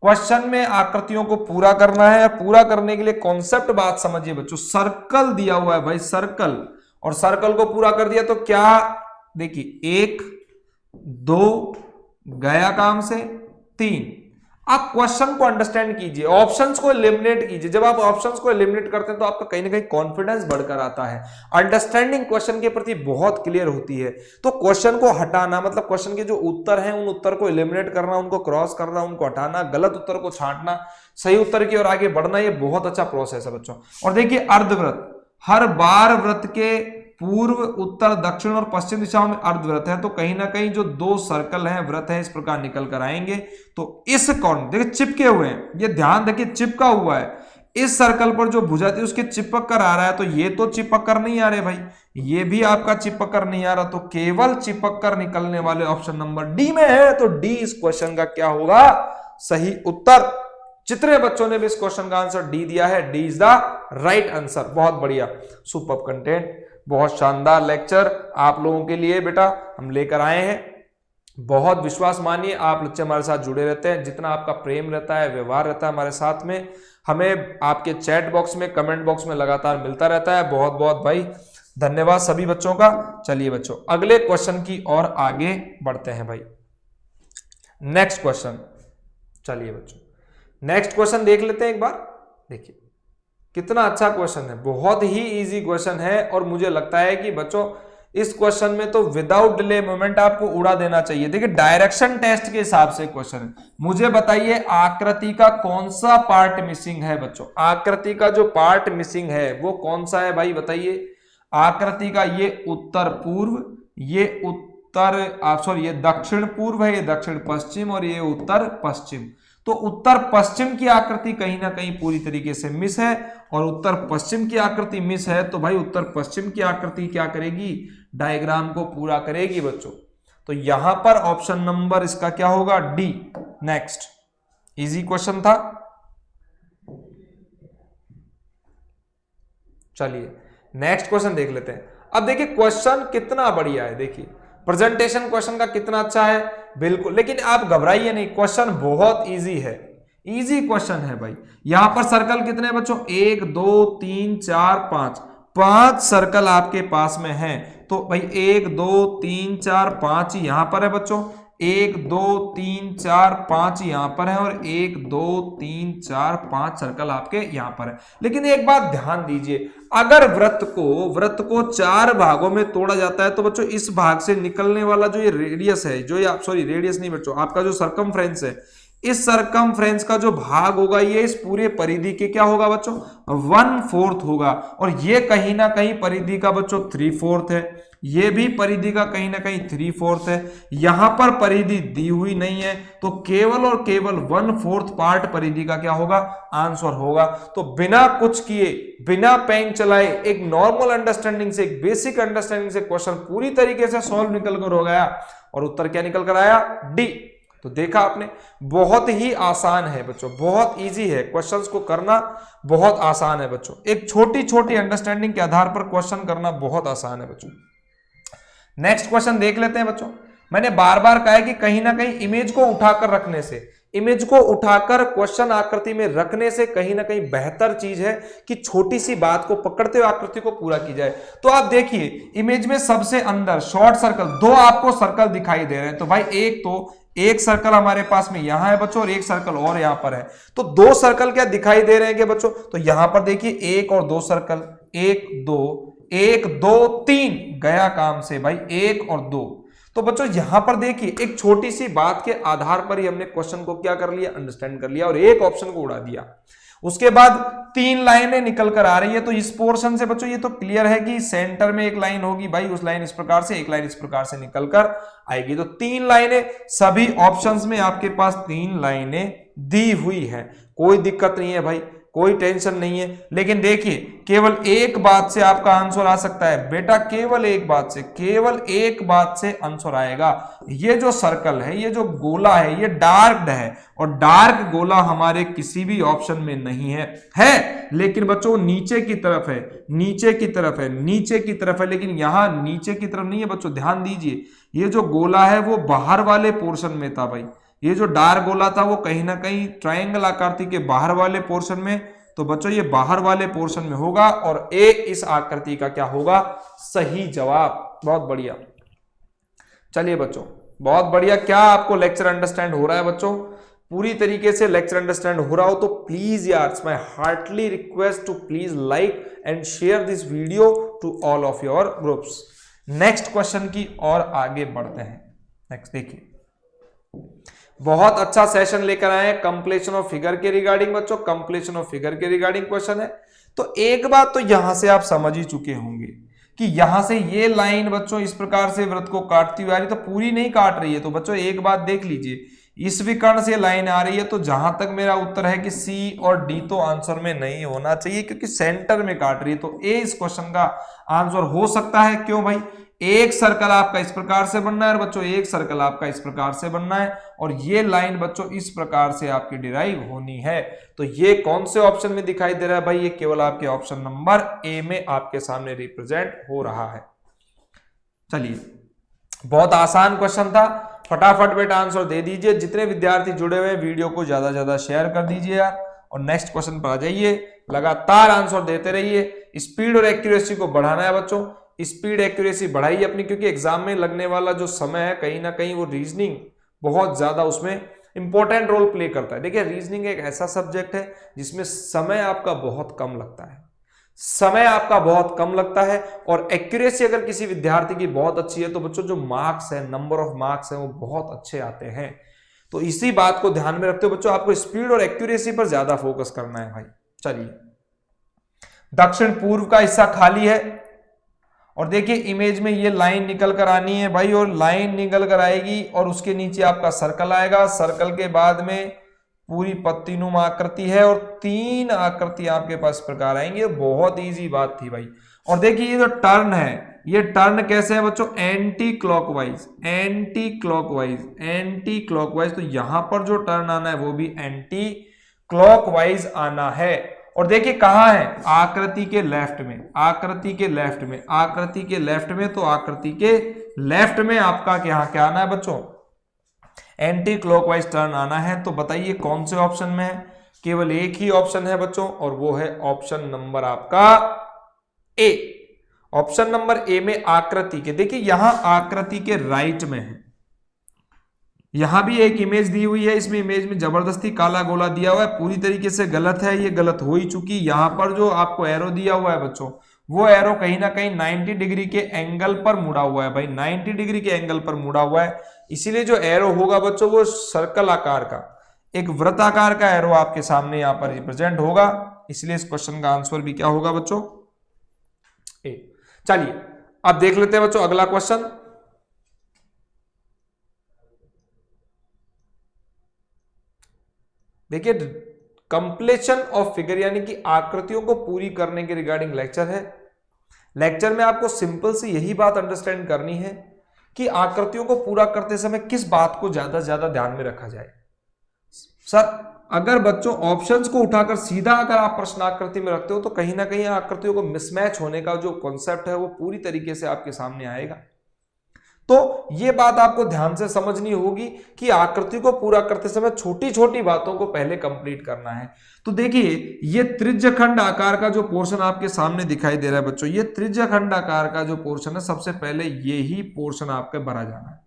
क्वेश्चन में आकृतियों को पूरा करना है, पूरा करने के लिए कॉन्सेप्ट बात समझिए बच्चों। सर्कल दिया हुआ है भाई, सर्कल, और सर्कल को पूरा कर दिया तो क्या, देखिए 1 2 गया काम से 3। आप क्वेश्चन को अंडरस्टैंड कीजिए, ऑप्शंस को एलिमिनेट कीजिए। जब आप ऑप्शंस को एलिमिनेट करते हैं तो आपका कहीं ना कहीं कॉन्फिडेंस बढ़कर आता है, अंडरस्टैंडिंग क्वेश्चन के प्रति बहुत क्लियर होती है। तो क्वेश्चन को हटाना मतलब क्वेश्चन के जो उत्तर हैं उन उत्तर को एलिमिनेट करना, उनको क्रॉस करना, उनको हटाना, गलत उत्तर को छांटना, सही उत्तर की ओर आगे बढ़ना, ये बहुत अच्छा प्रोसेस है बच्चों। और देखिए अर्धवृत्त, हर बार वृत्त के पूर्व, उत्तर, दक्षिण और पश्चिम दिशाओं में अर्धवृत्त है, तो कहीं ना कहीं जो 2 सर्कल हैं, वृत्त है, इस प्रकार निकल कर आएंगे। तो इस कौन देखिए चिपके हुए हैं, ये ध्यान देखिए चिपका हुआ है, इस सर्कल पर जो भुजा थी उसके चिपक कर आ रहा है, तो ये तो चिपक कर नहीं आ रहे भाई, ये भी आपका चिपक कर नहीं आ रहा, तो केवल चिपक कर निकलने वाले ऑप्शन नंबर डी में है। तो डी इस क्वेश्चन का क्या होगा, सही उत्तर। जितने बच्चों ने भी इस क्वेश्चन का आंसर डी दिया है, D is the right answer. बहुत बढ़िया, सुपर्ब कंटेंट, बहुत शानदार लेक्चर आप लोगों के लिए बेटा हम लेकर आए हैं। बहुत विश्वास मानिए, आप बच्चे हमारे साथ जुड़े रहते हैं, जितना आपका प्रेम रहता है, व्यवहार रहता है हमारे साथ में, हमें आपके चैट बॉक्स में, कमेंट बॉक्स में लगातार मिलता रहता है। बहुत बहुत भाई धन्यवाद सभी बच्चों का। चलिए बच्चों अगले क्वेश्चन की ओर आगे बढ़ते हैं भाई। नेक्स्ट क्वेश्चन, चलिए बच्चों नेक्स्ट क्वेश्चन देख लेते हैं एक बार। देखिए कितना अच्छा क्वेश्चन है, बहुत ही इजी क्वेश्चन है, और मुझे लगता है कि बच्चों इस क्वेश्चन में तो विदाउट डिले मोमेंट आपको उड़ा देना चाहिए। देखिए डायरेक्शन टेस्ट के हिसाब से क्वेश्चन है, मुझे बताइए आकृति का कौन सा पार्ट मिसिंग है बच्चों, आकृति का जो पार्ट मिसिंग है वो कौन सा है भाई बताइए। आकृति का ये उत्तर पूर्व, ये ये दक्षिण पूर्व है, ये दक्षिण पश्चिम, और ये उत्तर पश्चिम। तो उत्तर पश्चिम की आकृति कहीं ना कहीं पूरी तरीके से मिस है, और उत्तर पश्चिम की आकृति मिस है, तो भाई उत्तर पश्चिम की आकृति क्या करेगी, डायग्राम को पूरा करेगी बच्चों। तो यहां पर ऑप्शन नंबर इसका क्या होगा, डी। नेक्स्ट, इजी क्वेश्चन था। चलिए नेक्स्ट क्वेश्चन देख लेते हैं। अब देखिए क्वेश्चन कितना बढ़िया है, देखिए प्रेजेंटेशन क्वेश्चन का कितना अच्छा है, बिल्कुल। लेकिन आप घबराइए नहीं, क्वेश्चन बहुत इजी है, इजी क्वेश्चन है भाई। यहां पर सर्कल कितने बच्चों, 1 2 3 4 5 सर्कल आपके पास में हैं। तो भाई 1 2 3 4 5 ही यहां पर है बच्चों, 1 2 3 4 5 यहां पर है, और 1 2 3 4 5 सर्कल आपके यहां पर है। लेकिन एक बात ध्यान दीजिए, अगर वृत्त को 4 भागों में तोड़ा जाता है तो बच्चों इस भाग से निकलने वाला जो ये रेडियस है, जो ये रेडियस नहीं बच्चों, आपका जो सरकमफ्रेंस है, इस सरकमफ्रेंस का जो भाग होगा ये इस पूरे परिधि के क्या होगा बच्चों, 1/4 होगा। और ये कहीं ना कहीं परिधि का बच्चों 3/4 है, ये भी परिधि का कहीं ना कहीं 3/4 है। यहां पर परिधि दी हुई नहीं है, तो केवल और केवल 1/4 पार्ट परिधि का क्या होगा, आंसर होगा। तो बिना कुछ किए, बिना पेन चलाए, एक नॉर्मल अंडरस्टैंडिंग से, एक बेसिक अंडरस्टैंडिंग से क्वेश्चन पूरी तरीके से सॉल्व निकल कर हो गया, और उत्तर क्या निकल कर आया, डी। तो देखा आपने, बहुत ही आसान है बच्चों, बहुत इजी है, क्वेश्चंस को करना बहुत आसान है बच्चों। एक छोटी छोटी अंडरस्टैंडिंग के आधार पर क्वेश्चन करना बहुत आसान है बच्चों। नेक्स्ट क्वेश्चन देख लेते हैं बच्चों। मैंने बार बार कहा है कि कहीं ना कहीं इमेज को उठाकर रखने से, इमेज को उठाकर क्वेश्चन आकृति में रखने से कहीं ना कहीं बेहतर चीज है कि छोटी सी बात को पकड़ते हुए आकृति को पूरा की जाए। तो आप देखिए इमेज में सबसे अंदर शॉर्ट सर्कल, 2 आपको सर्कल दिखाई दे रहे हैं, तो भाई एक तो एक सर्कल हमारे पास में यहां है बच्चों और एक सर्कल और यहां पर है, तो दो सर्कल क्या दिखाई दे रहे हैं बच्चों, तो यहां पर देखिए एक और दो सर्कल, एक दो तीन, गया काम से भाई, एक और दो। तो बच्चों यहां पर देखिए एक छोटी सी बात के आधार पर ही हमने क्वेश्चन को क्या कर लिया, अंडरस्टैंड कर लिया और एक ऑप्शन को उड़ा दिया। उसके बाद तीन लाइनें निकल कर आ रही है, तो इस पोर्शन से बच्चों ये तो क्लियर है कि सेंटर में एक लाइन होगी भाई, उस लाइन इस प्रकार से, एक लाइन इस प्रकार से निकल कर आएगी। तो तीन लाइनें, सभी ऑप्शंस में आपके पास तीन लाइनें दी हुई है, कोई दिक्कत नहीं है भाई, कोई टेंशन नहीं है। लेकिन देखिए केवल एक बात से आपका आंसर आ सकता है बेटा, केवल एक बात से आंसर आएगा। ये जो सर्कल है, ये जो गोला है, ये डार्क है और डार्क गोला हमारे किसी भी ऑप्शन में नहीं है लेकिन बच्चों नीचे की तरफ है, नीचे की तरफ है, लेकिन यहां नीचे की तरफ नहीं है बच्चों, ध्यान दीजिए। ये जो गोला है वो बाहर वाले पोर्शन में था भाई, ये जो डार्क गोला था वो कहीं ना कहीं ट्रायंगल आकृति के बाहर वाले पोर्शन में, तो बच्चों ये बाहर वाले पोर्शन में होगा और ए इस आकृति का क्या होगा, सही जवाब। बहुत बढ़िया, चलिए बच्चों बहुत बढ़िया। क्या आपको लेक्चर अंडरस्टैंड हो रहा है बच्चों? पूरी तरीके से लेक्चर अंडरस्टैंड हो रहा हो तो प्लीज यार, my heartly request to please like and share this video to all of your groups. Next question की और आगे बढ़ते हैं। नेक्स्ट देखिए, बहुत अच्छा सेशन लेकर आए हैं कंप्लीशन ऑफ फिगर के रिगार्डिंग बच्चों, कंप्लीशन ऑफ फिगर के रिगार्डिंग क्वेश्चन है। तो एक बात तो यहां से आप समझ ही चुके होंगे कि यहां से ये लाइन बच्चों इस प्रकार से वृत्त को काटती हुई आ रही, तो पूरी नहीं काट रही है। तो बच्चों एक बात देख लीजिए, इस विकर्ण से लाइन आ रही है, तो जहां तक मेरा उत्तर है कि सी और डी तो आंसर में नहीं होना चाहिए क्योंकि सेंटर में काट रही है। तो ए इस क्वेश्चन का आंसर हो सकता है। क्यों भाई? एक सर्कल आपका इस प्रकार से बनना है और बच्चों एक सर्कल आपका इस प्रकार से बनना है और ये लाइन बच्चों इस प्रकार से आपकी डिराइव होनी है। तो ये कौन से ऑप्शन में दिखाई दे रहा है भाई? ये केवल आपके ऑप्शन नंबर ए में आपके सामने रिप्रेजेंट हो रहा है। चलिए, बहुत आसान क्वेश्चन था, फटाफट बेटा आंसर दे दीजिए। जितने विद्यार्थी जुड़े हुए वीडियो को ज्यादा ज्यादा शेयर कर दीजिए यार, और नेक्स्ट क्वेश्चन पर आ जाइए। लगातार आंसर देते रहिए। स्पीड और एक्यूरेसी को बढ़ाना है बच्चों, स्पीड एक्यूरेसी बढ़ाइए अपनी, क्योंकि एग्जाम में लगने वाला जो समय है कहीं ना कहीं वो रीजनिंग बहुत ज्यादा उसमें इंपॉर्टेंट रोल प्ले करता है। देखिए रीजनिंग एक ऐसा सब्जेक्ट है जिसमें समय आपका बहुत कम लगता है, और एक्यूरेसी अगर किसी विद्यार्थी की बहुत अच्छी है तो बच्चों जो मार्क्स है, नंबर ऑफ मार्क्स है वो बहुत अच्छे आते हैं। तो इसी बात को ध्यान में रखते हुए बच्चों आपको स्पीड और एक्यूरेसी पर ज्यादा फोकस करना है भाई। चलिए, दक्षिण पूर्व का हिस्सा खाली है और देखिए इमेज में ये लाइन निकल कर आनी है भाई, और लाइन निकल कर आएगी और उसके नीचे आपका सर्कल आएगा। सर्कल के बाद में पूरी पत्तीनुमा आकृति है और तीन आकृति आपके पास प्रकार आएंगे। बहुत इजी बात थी भाई। और देखिए ये जो टर्न है, ये टर्न कैसे है बच्चों? Anti clockwise. तो यहां पर जो टर्न आना है वो भी एंटी क्लॉकवाइज आना है। और देखिए कहां है? आकृति के लेफ्ट में। तो आकृति के लेफ्ट में आपका क्या आना है बच्चों? एंटी क्लॉकवाइज टर्न आना है। तो बताइए कौन से ऑप्शन में है? केवल एक ही ऑप्शन है बच्चों और वो है ऑप्शन नंबर आपका ए। ऑप्शन नंबर ए में आकृति के, देखिए यहां आकृति के राइट में है। यहां भी एक इमेज दी हुई है, इसमें इमेज में जबरदस्ती काला गोला दिया हुआ है, पूरी तरीके से गलत है, ये गलत हो ही चुकी। यहां पर जो आपको एरो दिया हुआ है बच्चों, वो एरो कहीं ना कहीं 90 डिग्री के एंगल पर मुड़ा हुआ है भाई, 90 डिग्री के एंगल पर मुड़ा हुआ है। इसीलिए जो एरो होगा बच्चों वो सर्कल आकार का, एक वृत्ताकार का एरो आपके सामने यहां पर रिप्रेजेंट होगा। इसलिए इस क्वेश्चन का आंसर भी क्या होगा बच्चों? ए। चलिए अब देख लेते हैं बच्चों अगला क्वेश्चन। देखिए कंप्लीशन ऑफ फिगर यानी कि आकृतियों को पूरी करने के रिगार्डिंग लेक्चर है। लेक्चर में आपको सिंपल सी यही बात अंडरस्टैंड करनी है कि आकृतियों को पूरा करते समय किस बात को ज्यादा से ज्यादा ध्यान में रखा जाए। सर अगर बच्चों ऑप्शंस को उठाकर सीधा अगर आप प्रश्न आकृति में रखते हो तो कहीं ना कहीं आकृतियों को मिसमैच होने का जो कॉन्सेप्ट है वो पूरी तरीके से आपके सामने आएगा। तो ये बात आपको ध्यान से समझनी होगी कि आकृति को पूरा करते समय छोटी छोटी बातों को पहले कंप्लीट करना है। तो देखिए ये त्रिज्यखंड आकार का जो पोर्शन आपके सामने दिखाई दे रहा है बच्चों, ये त्रिज्यखंड आकार का जो पोर्शन है सबसे पहले ये ही पोर्शन आपके भरा जाना है।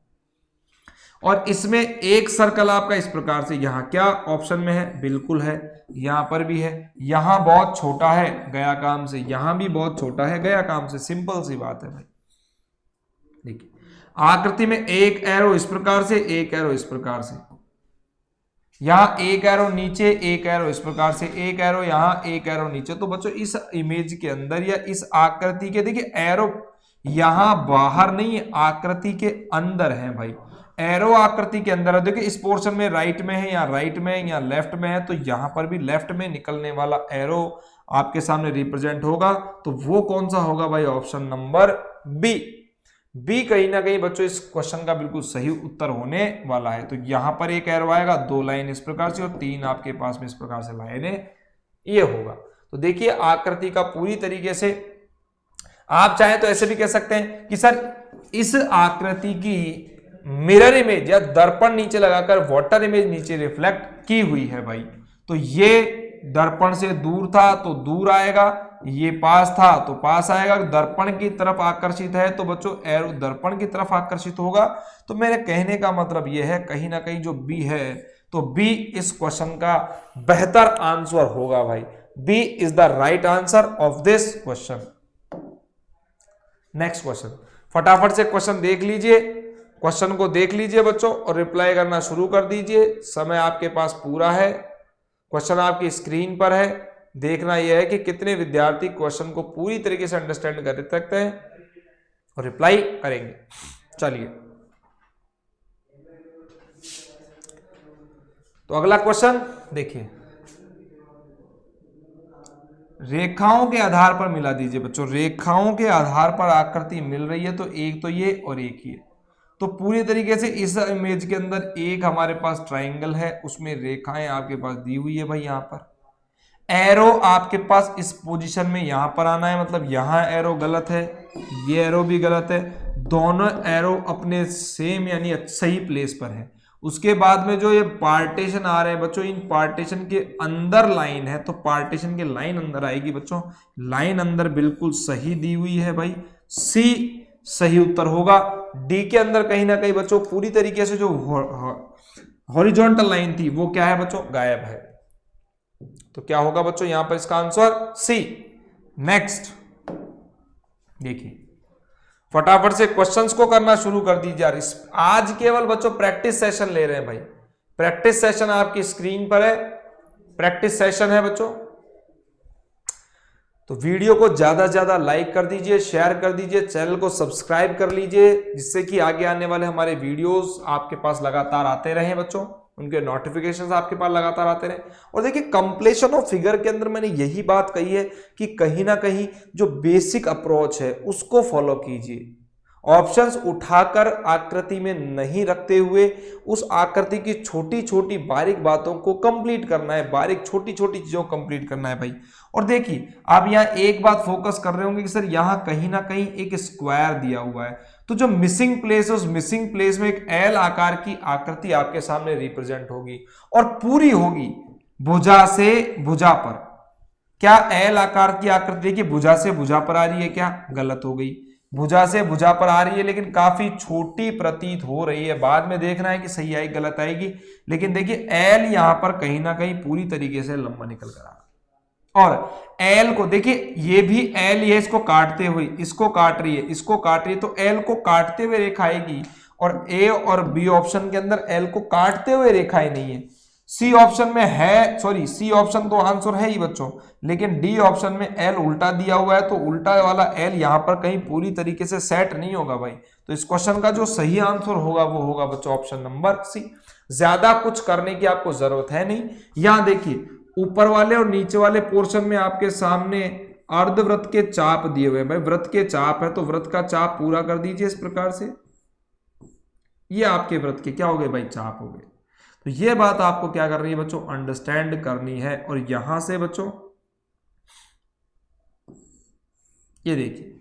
और इसमें एक सर्कल आपका इस प्रकार से यहाँ क्या ऑप्शन में है, बिल्कुल है, यहां पर भी है, यहां बहुत छोटा है गया काम से, यहां भी बहुत छोटा है गया काम से, सिंपल सी बात है भाई। देखिए आकृति में एक एरो इस प्रकार से, एक एरो इस प्रकार से, यहां एक एरो नीचे, एक एरो इस प्रकार से, एक एरो यहां, एक एरो नीचे। तो बच्चों इस इमेज के अंदर या इस आकृति के देखिए एरो यहां बाहर नहीं, आकृति के अंदर है भाई, एरो आकृति के अंदर है। देखिए इस पोर्शन में राइट में है या राइट में है या लेफ्ट में है, तो यहां पर भी लेफ्ट में निकलने वाला एरो आपके सामने रिप्रेजेंट होगा। तो वो कौन सा होगा भाई, ऑप्शन नंबर बी। बी कहीं ना कहीं बच्चों इस क्वेश्चन का बिल्कुल सही उत्तर होने वाला है। तो यहां पर एक एरो आएगा, दो लाइन इस प्रकार से और तीन आपके पास में इस प्रकार से लाइनें, ये होगा। तो देखिए आकृति का पूरी तरीके से, आप चाहें तो ऐसे भी कह सकते हैं कि सर इस आकृति की मिरर इमेज या दर्पण नीचे लगाकर वाटर इमेज नीचे रिफ्लेक्ट की हुई है भाई। तो ये दर्पण से दूर था तो दूर आएगा, ये पास था तो पास आएगा, दर्पण की तरफ आकर्षित है तो बच्चों एरो दर्पण की तरफ आकर्षित होगा। तो मेरे कहने का मतलब यह है कहीं ना कहीं जो बी है, तो बी इस क्वेश्चन का बेहतर आंसर होगा भाई। B is the right answer of this question. Next question, फटाफट से क्वेश्चन देख लीजिए, क्वेश्चन को देख लीजिए बच्चों और रिप्लाई करना शुरू कर दीजिए। समय आपके पास पूरा है, क्वेश्चन आपकी स्क्रीन पर है। देखना यह है कि कितने विद्यार्थी क्वेश्चन को पूरी तरीके से अंडरस्टैंड कर सकते हैं और रिप्लाई करेंगे। चलिए तो अगला क्वेश्चन देखिए, रेखाओं के आधार पर मिला दीजिए बच्चों। रेखाओं के आधार पर आकृति मिल रही है, तो एक तो ये और एक ये। तो पूरी तरीके से इस इमेज के अंदर एक हमारे पास ट्राइंगल है, उसमें रेखाएं आपके पास दी हुई है भाई। यहां पर एरो आपके पास इस पोजीशन में यहां पर आना है, मतलब यहां एरो गलत है, ये एरो भी गलत है, दोनों एरो अपने सेम यानी सही प्लेस पर है। उसके बाद में जो ये पार्टीशन आ रहे हैं बच्चों, इन पार्टीशन के अंदर लाइन है, तो पार्टीशन की लाइन अंदर आएगी बच्चों, लाइन अंदर बिल्कुल सही दी हुई है भाई, सी सही उत्तर होगा। डी के अंदर कहीं ना कहीं बच्चों पूरी तरीके से जो हॉरिजॉन्टल लाइन थी वो क्या है बच्चों, गायब है। तो क्या होगा बच्चों यहां पर इसका आंसर सी। नेक्स्ट देखिए फटाफट से क्वेश्चंस को करना शुरू कर दीजिए। आज केवल बच्चों प्रैक्टिस सेशन ले रहे हैं भाई, प्रैक्टिस सेशन आपकी स्क्रीन पर है, प्रैक्टिस सेशन है बच्चों। तो वीडियो को ज्यादा से ज्यादा लाइक कर दीजिए, शेयर कर दीजिए, चैनल को सब्सक्राइब कर लीजिए, जिससे कि आगे आने वाले हमारे वीडियोस आपके पास लगातार आते रहें बच्चों, उनके नोटिफिकेशंस आपके पास लगातार आते रहें। और देखिए कंप्लीशन ऑफ फिगर के अंदर मैंने यही बात कही है कि कहीं ना कहीं जो बेसिक अप्रोच है उसको फॉलो कीजिए। ऑप्शंस उठाकर आकृति में नहीं रखते हुए उस आकृति की छोटी छोटी बारीक बातों को कंप्लीट करना है, बारीक छोटी छोटी चीजों को कंप्लीट करना है भाई। और देखिए आप यहाँ एक बात फोकस कर रहे होंगे कि सर यहाँ कहीं ना कहीं एक स्क्वायर दिया हुआ है, तो जो मिसिंग प्लेस है उस मिसिंग प्लेस में एक एल आकार की आकृति आपके सामने रिप्रेजेंट होगी और पूरी होगी भुजा से भुजा पर। क्या एल आकार की आकृति देखिए भुजा से भुजा पर आ रही है, क्या गलत हो गई, भुजा से भुजा पर आ रही है लेकिन काफी छोटी प्रतीत हो रही है, बाद में देखना है कि सही आएगी गलत आएगी। लेकिन देखिए एल यहां पर कहीं ना कहीं पूरी तरीके से लंबा निकल कर आ रहा है। और एल को देखिए ये भी एल है, इसको काटते हुए, इसको काट रही है, इसको काट रही है, तो एल को काटते हुए रेखा आएगी। और ए और बी ऑप्शन के अंदर एल को काटते हुए रेखाएं नहीं है। सी ऑप्शन में है, सॉरी सी ऑप्शन तो आंसर है ही बच्चों, लेकिन डी ऑप्शन में एल उल्टा दिया हुआ है, तो उल्टा वाला एल यहां पर कहीं पूरी तरीके से सेट नहीं होगा भाई। तो इस क्वेश्चन का जो सही आंसर होगा वो होगा बच्चों ऑप्शन नंबर सी। ज्यादा कुछ करने की आपको जरूरत है नहीं। यहां देखिए ऊपर वाले और नीचे वाले पोर्शन में आपके सामने अर्धवृत्त के चाप दिए हुए हैं भाई, वृत्त के चाप है तो वृत्त का चाप पूरा कर दीजिए इस प्रकार से। ये आपके वृत्त के क्या हो गए भाई, चाप हो गए। तो ये बात आपको क्या करनी है बच्चों, अंडरस्टैंड करनी है। और यहां से बच्चों ये देखिए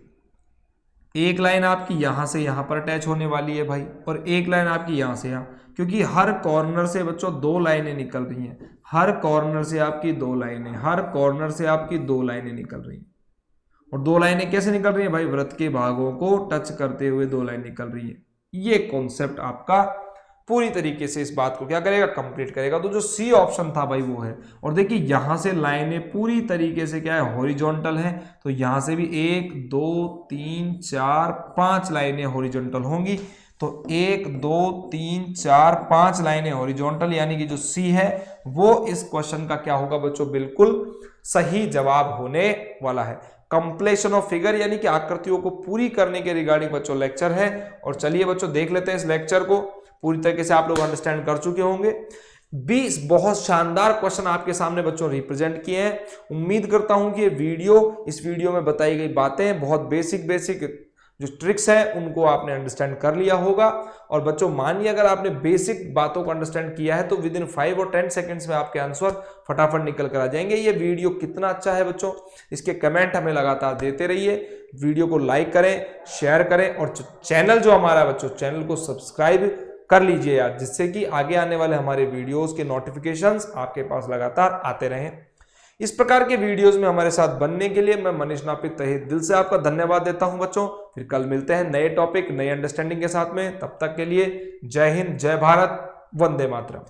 एक लाइन आपकी यहां से यहां पर अटैच होने वाली है भाई, और एक लाइन आपकी यहां से यहां, क्योंकि हर कॉर्नर से बच्चों दो लाइनें निकल रही हैं, हर कॉर्नर से आपकी दो लाइनें, हर कॉर्नर से आपकी दो लाइनें निकल रही हैं। और दो लाइनें कैसे निकल रही हैं भाई, वृत्त के भागों को टच करते हुए दो लाइन निकल रही है। ये कॉन्सेप्ट आपका पूरी तरीके से इस बात को क्या करेगा, कंप्लीट करेगा। तो जो सी ऑप्शन था भाई वो है। और देखिए यहां से लाइनें पूरी तरीके से क्या है, हॉरिजॉन्टल है। तो यहां से भी 1 2 3 4 5 लाइनें हॉरिजॉन्टल होंगी। तो 1 2 3 4 5 लाइनें हॉरिजॉन्टल, यानी कि जो सी है वो इस क्वेश्चन का क्या होगा बच्चों, बिल्कुल सही जवाब होने वाला है। कंप्लीशन ऑफ फिगर यानी कि आकृतियों को पूरी करने के रिगार्डिंग बच्चों लेक्चर है। और चलिए बच्चों देख लेते हैं इस लेक्चर को। पूरी तरीके से आप लोग अंडरस्टैंड कर चुके होंगे। 20 बहुत शानदार क्वेश्चन आपके सामने बच्चों रिप्रेजेंट किए हैं। उम्मीद करता हूं कि इस वीडियो में बताई गई बातें, बहुत बेसिक जो ट्रिक्स हैं उनको आपने अंडरस्टैंड कर लिया होगा। और बच्चों मानिए अगर आपने बेसिक बातों को अंडरस्टैंड किया है तो विद इन 5 और 10 सेकंड्स में आपके आंसर फटाफट निकल कर आ जाएंगे। ये वीडियो कितना अच्छा है बच्चों, इसके कमेंट हमें लगातार देते रहिए। वीडियो को लाइक करें, शेयर करें, और चैनल जो हमारा बच्चों, चैनल को सब्सक्राइब कर लीजिए यार, जिससे कि आगे आने वाले हमारे वीडियोस के नोटिफिकेशंस आपके पास लगातार आते रहें। इस प्रकार के वीडियोस में हमारे साथ बनने के लिए मैं मनीष नापित तहे दिल से आपका धन्यवाद देता हूं बच्चों। फिर कल मिलते हैं नए टॉपिक, नई अंडरस्टैंडिंग के साथ में। तब तक के लिए जय हिंद, जय भारत, वंदे मातरम।